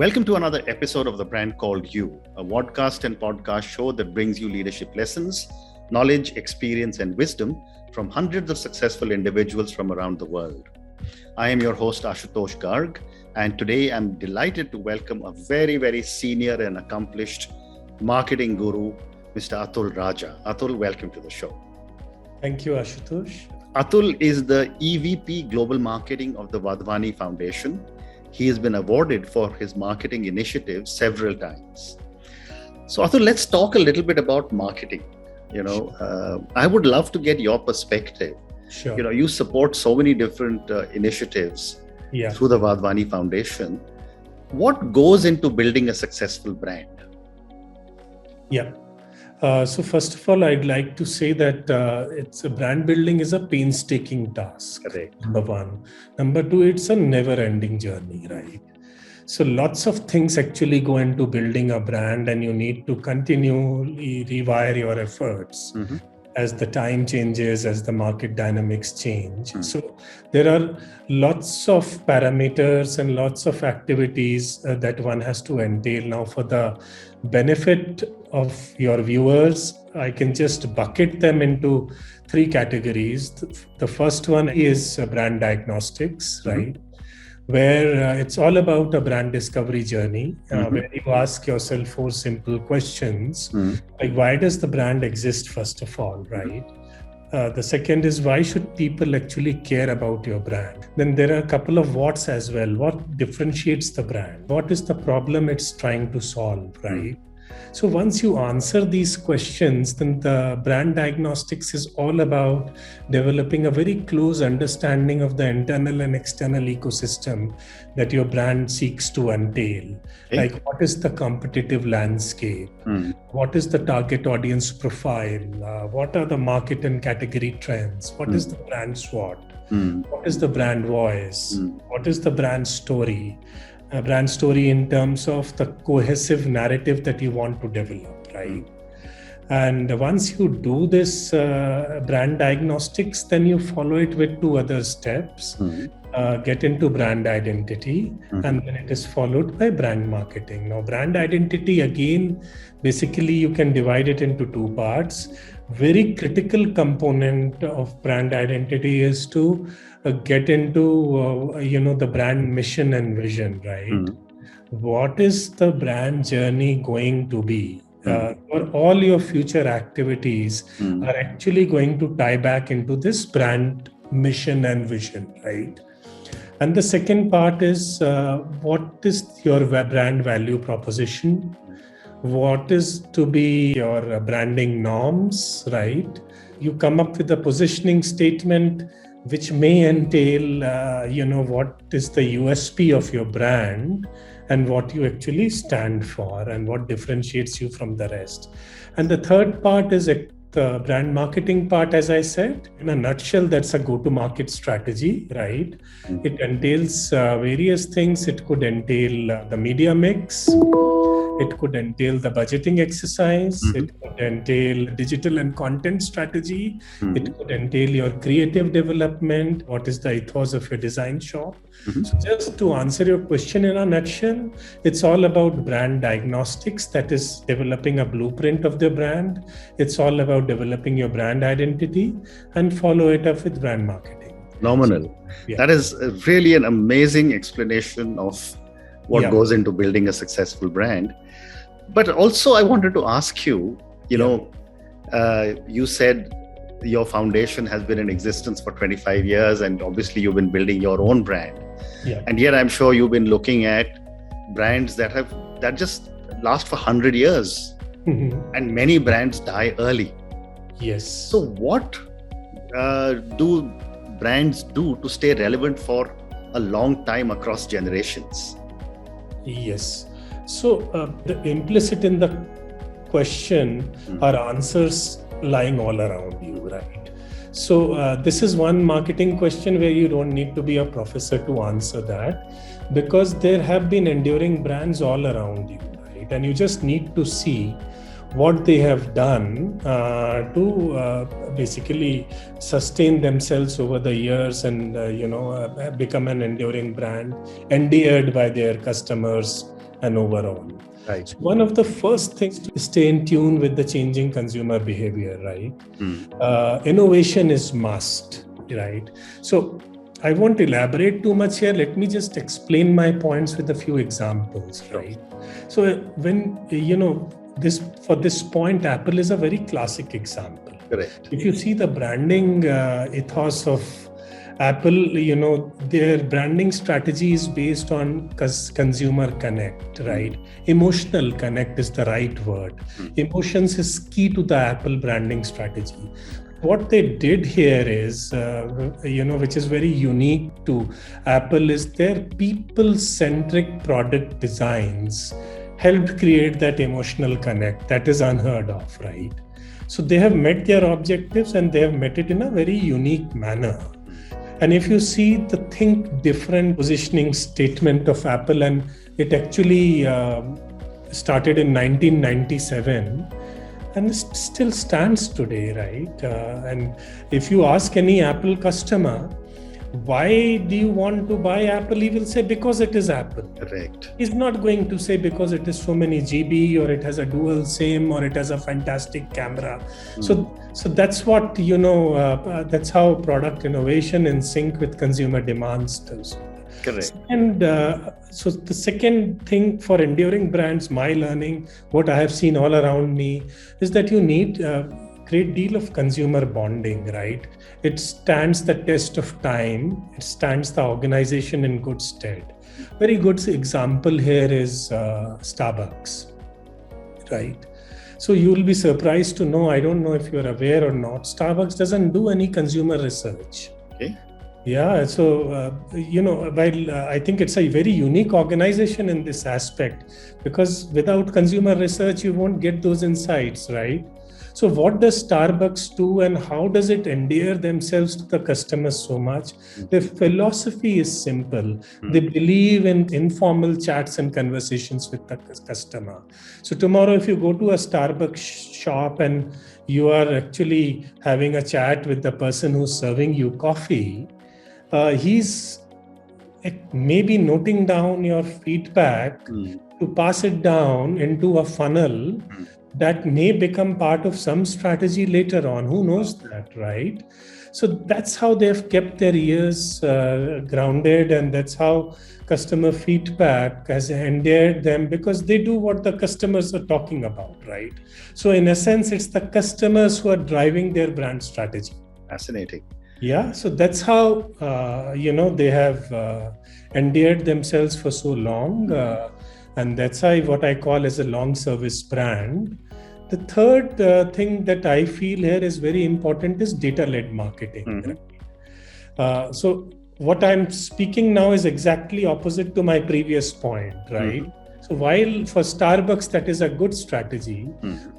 Welcome to another episode of The Brand Called You, a vodcast and podcast show that brings you leadership lessons, knowledge, experience, and wisdom from hundreds of successful individuals from around the world. I am your host, Ashutosh Garg, and today I'm delighted to welcome a very senior and accomplished marketing guru, Mr. Atul Raja. Atul, welcome to the show. Thank you, Ashutosh. Atul is the EVP Global Marketing of the Wadhwani Foundation. He has been awarded for his marketing initiatives several times. So Atul, let's talk a little bit about marketing. I would love to get your perspective. Sure. You support so many different initiatives through the Wadhwani Foundation. What goes into building a successful brand? So first of all, I'd like to say that brand building is a painstaking task. Correct. Number one. Number two, it's a never-ending journey, right? So lots of things actually go into building a brand, and you need to continually rewire your efforts as the time changes, as the market dynamics change. So there are lots of parameters and lots of activities that one has to entail. Now, for the benefit of your viewers, I can just bucket them into three categories. The first one is brand diagnostics, right? Where it's all about a brand discovery journey, where you ask yourself four simple questions, like why does the brand exist, first of all, right? The second is, why should people actually care about your brand? Then there are a couple of what's as well. What differentiates the brand? What is the problem it's trying to solve, right? So once you answer these questions, then the brand diagnostics is all about developing a very close understanding of the internal and external ecosystem that your brand seeks to entail. Okay. Like, what is the competitive landscape? What is the target audience profile? What are the market and category trends? What is the brand SWOT? What is the brand voice? What is the brand story? A brand story in terms of the cohesive narrative that you want to develop, right? And once you do this brand diagnostics, then you follow it with two other steps. Get into brand identity, and then it is followed by brand marketing. Now, brand identity, again, basically you can divide it into two parts. Very critical component of brand identity is to get into the brand mission and vision, right? What is the brand journey going to be? Or all your future activities are actually going to tie back into this brand mission and vision, right? And the second part is, what is your brand value proposition? What is to be your branding norms, right? You come up with a positioning statement which may entail, what is the USP of your brand and what you actually stand for and what differentiates you from the rest. And the third part is the brand marketing part, as I said. In a nutshell, that's a go-to-market strategy, right? It entails various things. It could entail the media mix. It could entail the budgeting exercise. It could entail digital and content strategy. It could entail your creative development. What is the ethos of your design shop? So just to answer your question in a nutshell, it's all about brand diagnostics, that is developing a blueprint of the brand. It's all about developing your brand identity and follow it up with brand marketing. Phenomenal. That is really an amazing explanation of what goes into building a successful brand. But also I wanted to ask you, you said your foundation has been in existence for 25 years and obviously you've been building your own brand. And yet I'm sure you've been looking at brands that just last for 100 years and many brands die early. Yes. So what do brands do to stay relevant for a long time across generations? Yes. So the implicit in the question are answers lying all around you, right? So this is one marketing question where you don't need to be a professor to answer that, because there have been enduring brands all around you, right? And you just need to see what they have done to basically sustain themselves over the years and become an enduring brand, endeared by their customers and overall. Right. So one of the first things to stay in tune with the changing consumer behavior, right? Innovation is must, right? So I won't elaborate too much here. Let me just explain my points with a few examples, right? So when, for this point, Apple is a very classic example. Correct. If you see the branding ethos of Apple, their branding strategy is based on consumer connect, right? Emotional connect is the right word. Emotions is key to the Apple branding strategy. What they did here is, which is very unique to Apple, is their people-centric product designs helped create that emotional connect that is unheard of, right? So they have met their objectives and they have met it in a very unique manner. And if you see the think different positioning statement of Apple, and it actually started in 1997, and it still stands today, right? And if you ask any Apple customer, why do you want to buy Apple? He will say, because it is Apple. Correct. He's not going to say because it is so many GB or it has a dual SIM or it has a fantastic camera. So that's what, that's how product innovation in sync with consumer demands does. Correct. And so the second thing for enduring brands, my learning, what I have seen all around me, is that you need a great deal of consumer bonding, right? It stands the test of time. It stands the organization in good stead. Very good example here is Starbucks, right? So you will be surprised to know, I don't know if you're aware or not, Starbucks doesn't do any consumer research. Okay. Yeah, so, while I think it's a very unique organization in this aspect, because without consumer research, you won't get those insights, right? So what does Starbucks do and how does it endear themselves to the customers so much? Their philosophy is simple. They believe in informal chats and conversations with the customer. So tomorrow, if you go to a Starbucks shop and you are actually having a chat with the person who's serving you coffee, he's maybe noting down your feedback to pass it down into a funnel that may become part of some strategy later on. Who knows that, right? So that's how they've kept their ears grounded, and that's how customer feedback has endeared them, because they do what the customers are talking about, right? So in a sense, it's the customers who are driving their brand strategy. Fascinating. Yeah, so that's how, they have endeared themselves for so long. And that's why what I call as a long service brand. The third thing that I feel here is very important is data-led marketing. So what I'm speaking now is exactly opposite to my previous point, right? So while for Starbucks, that is a good strategy,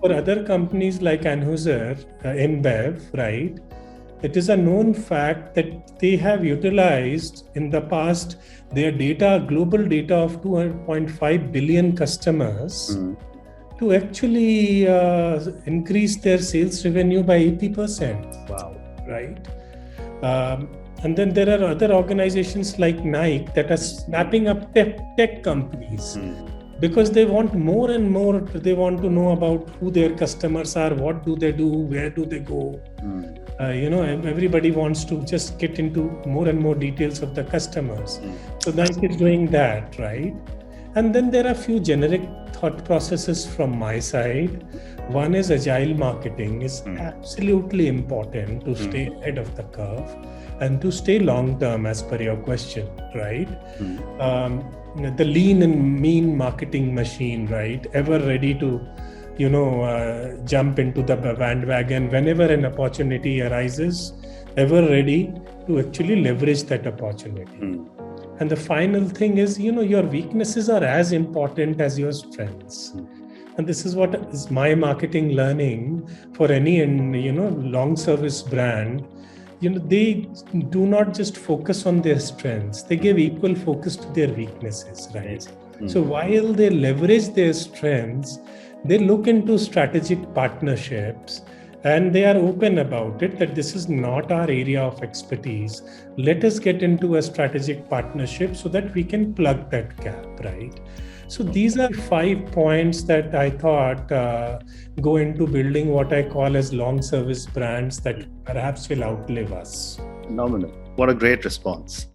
for other companies like Anheuser, InBev, right? It is a known fact that they have utilized in the past their data, global data of 2.5 billion customers to actually increase their sales revenue by 80%. Wow. Right? And then there are other organizations like Nike that are snapping up tech companies because they want more and more. They want to know about who their customers are, what do they do, where do they go. Everybody wants to just get into more and more details of the customers. So Nike is doing that, right? And then there are a few generic thought processes from my side. One is agile marketing is absolutely important to stay ahead of the curve and to stay long-term, as per your question, right? The lean and mean marketing machine, right? Ever ready to jump into the bandwagon whenever an opportunity arises, ever ready to actually leverage that opportunity. And the final thing is, your weaknesses are as important as your strengths. And this is what is my marketing learning for any, long service brand. They do not just focus on their strengths, they give equal focus to their weaknesses, right? So while they leverage their strengths, they look into strategic partnerships and they are open about it, that this is not our area of expertise. Let us get into a strategic partnership so that we can plug that gap, right? So these are 5 points that I thought go into building what I call as long service brands that perhaps will outlive us. Phenomenal. What a great response.